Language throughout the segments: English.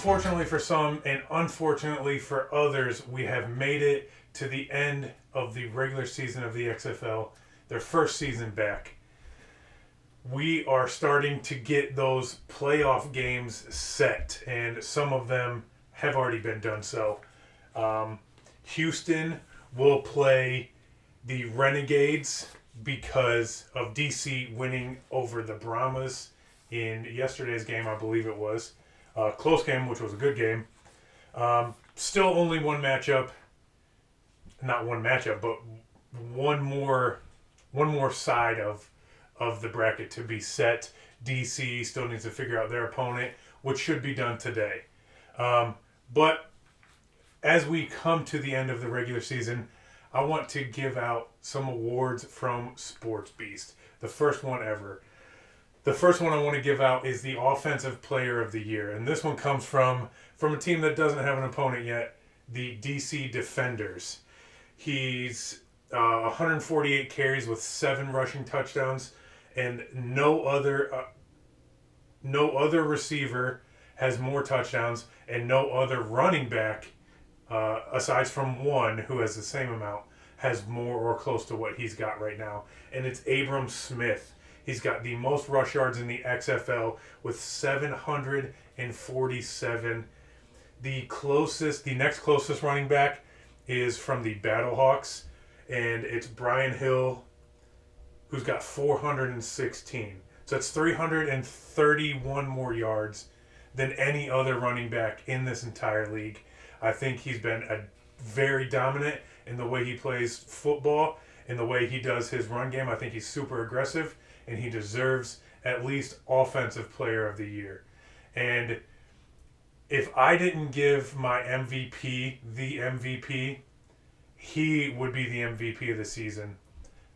fortunately for some and unfortunately for others, we have made it to the end of the regular season of the XFL, their first season back. We are starting to get those playoff games set, and some of them have already been done so. Houston will play the Renegades because of DC winning over the Brahmas in yesterday's game, I believe it was. Close game, which was a good game. Still only one matchup. Not one matchup, but one more side of the bracket to be set. DC still needs to figure out their opponent, which should be done today. But as we come to the end of the regular season, I want to give out some awards from SportZ. The first one ever. The first one I want to give out is the Offensive Player of the Year. And this one comes from a team that doesn't have an opponent yet, the DC Defenders. He's 148 carries with 7 rushing touchdowns, and no other receiver has more touchdowns, and no other running back, aside from one who has the same amount, has more or close to what he's got right now. And it's Abram Smith. He's got the most rush yards in the XFL with 747. The next closest running back is from the Battlehawks, and it's Brian Hill, who's got 416. So that's 331 more yards than any other running back in this entire league. I think he's been very dominant in the way he plays football, in the way he does his run game. I think he's super aggressive, and he deserves at least Offensive Player of the Year. And if I didn't give my MVP the MVP, he would be the MVP of the season.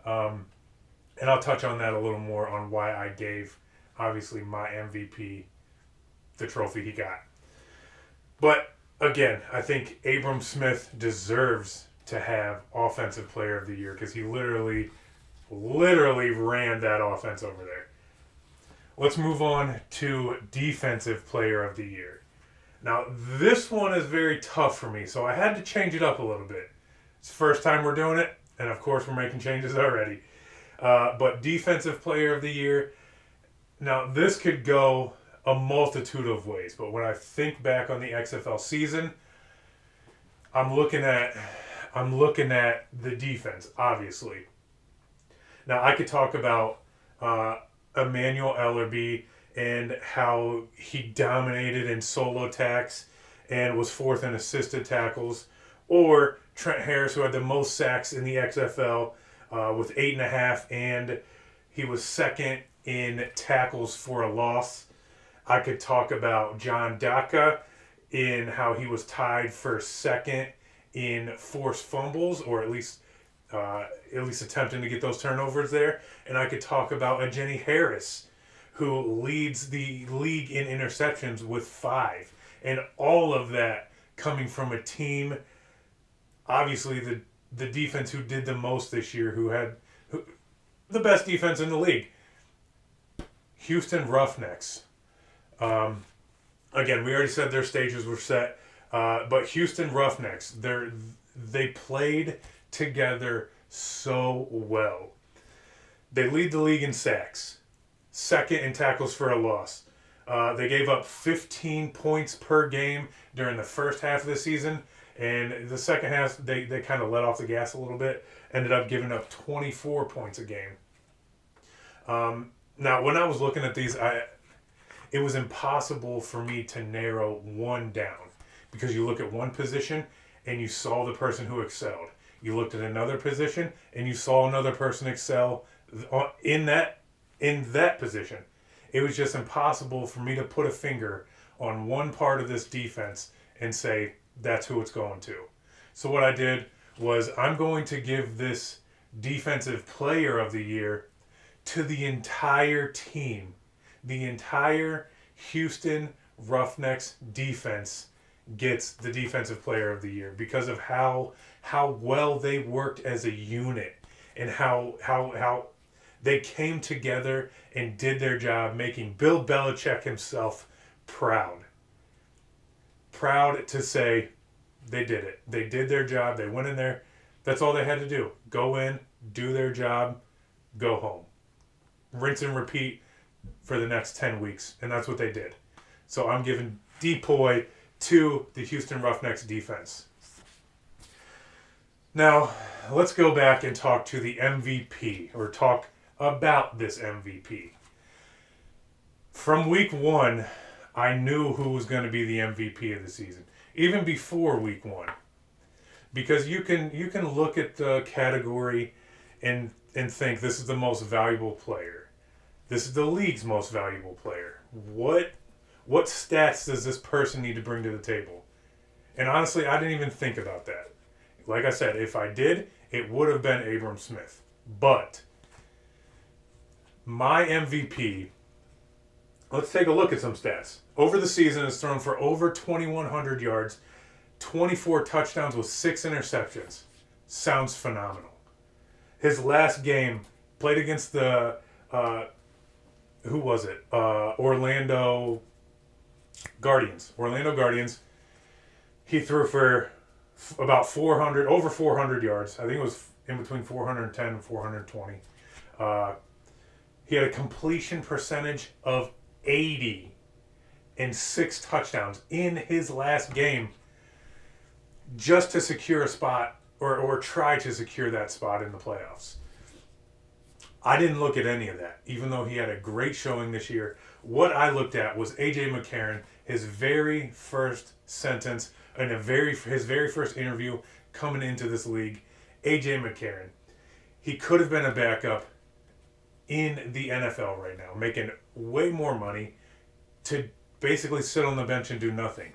And I'll touch on that a little more on why I gave, obviously, my MVP the trophy he got. But, again, I think Abram Smith deserves to have Offensive Player of the Year because he literally ran that offense over there. Let's move on to Defensive Player of the Year. Now, this one is very tough for me, so I had to change it up a little bit. It's the first time we're doing it, and of course we're making changes already. But Defensive Player of the Year, now this could go a multitude of ways, but when I think back on the XFL season, I'm looking at the defense, obviously. Now, I could talk about Emmanuel Ellerbe and how he dominated in solo tacks and was 4th in assisted tackles, or Trent Harris, who had the most sacks in the XFL with 8.5, and he was 2nd in tackles for a loss. I could talk about John Daka in how he was tied for 2nd in forced fumbles, or at least attempting to get those turnovers there. And I could talk about Jenny Harris, who leads the league in interceptions with 5. And all of that coming from a team, obviously the defense who did the most this year, who had the best defense in the league. Houston Roughnecks. Again, we already said their stages were set. But Houston Roughnecks, they played together so well. They lead the league in sacks, 2nd in tackles for a loss. They gave up 15 points per game during the first half of the season, and the second half they kind of let off the gas a little bit, ended up giving up 24 points a game. Now, when I was looking at these, it was impossible for me to narrow one down. Because you look at one position and you saw the person who excelled. You looked at another position and you saw another person excel in that position. It was just impossible for me to put a finger on one part of this defense and say that's who it's going to. So what I did was I'm going to give this Defensive Player of the Year to the entire team. The entire Houston Roughnecks defense gets the Defensive Player of the Year because of how well they worked as a unit and how they came together and did their job, making Bill Belichick himself proud. proud to say they did it. They did their job. They went in there. That's all they had to do. Go in, do their job, go home. Rinse and repeat for the next 10 weeks. And that's what they did. So I'm giving DPOY to the Houston Roughnecks defense. Now, let's go back and talk to the MVP, or talk about this MVP. From week 1, I knew who was going to be the MVP of the season, even before week 1. Because you can look at the category and think this is the most valuable player. This is the league's most valuable player. What stats does this person need to bring to the table? And honestly, I didn't even think about that. Like I said, if I did, it would have been Abram Smith. But my MVP, let's take a look at some stats. Over the season, has thrown for over 2,100 yards, 24 touchdowns with 6 interceptions. Sounds phenomenal. His last game, played against the, Orlando Guardians. He threw for about over 400 yards. I think it was in between 410 and 420. He had a completion percentage of 80 and 6 touchdowns in his last game, just to secure a spot or try to secure that spot in the playoffs. I didn't look at any of that, even though he had a great showing this year. What I looked at was A.J. McCarron, his very first sentence, and his very first interview coming into this league. A.J. McCarron. He could have been a backup in the NFL right now, making way more money to basically sit on the bench and do nothing.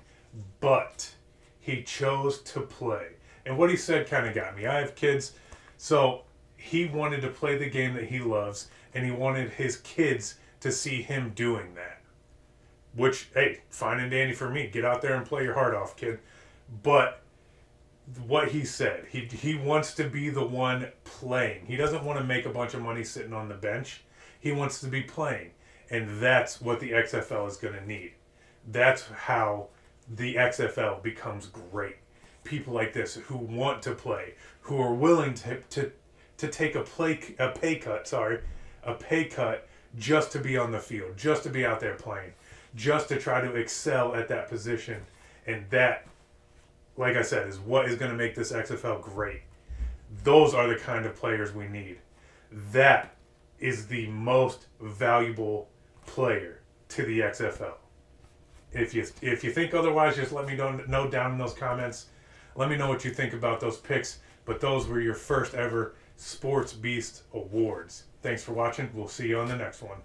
But he chose to play. And what he said kind of got me. I have kids, so he wanted to play the game that he loves, and he wanted his kids to see him doing that. Which, hey, fine and dandy for me. Get out there and play your heart off, kid. But what he said, he wants to be the one playing. He doesn't want to make a bunch of money sitting on the bench. He wants to be playing. And that's what the XFL is going to need. That's how the XFL becomes great. People like this who want to play, who are willing to take a pay cut just to be on the field, just to be out there playing, just to try to excel at that position. And that, like I said, is what is going to make this XFL great. Those are the kind of players we need. That is the most valuable player to the XFL. If you think otherwise, just let me know down in those comments. Let me know what you think about those picks. But those were your first ever Sports Beast Awards. Thanks for watching. We'll see you on the next one.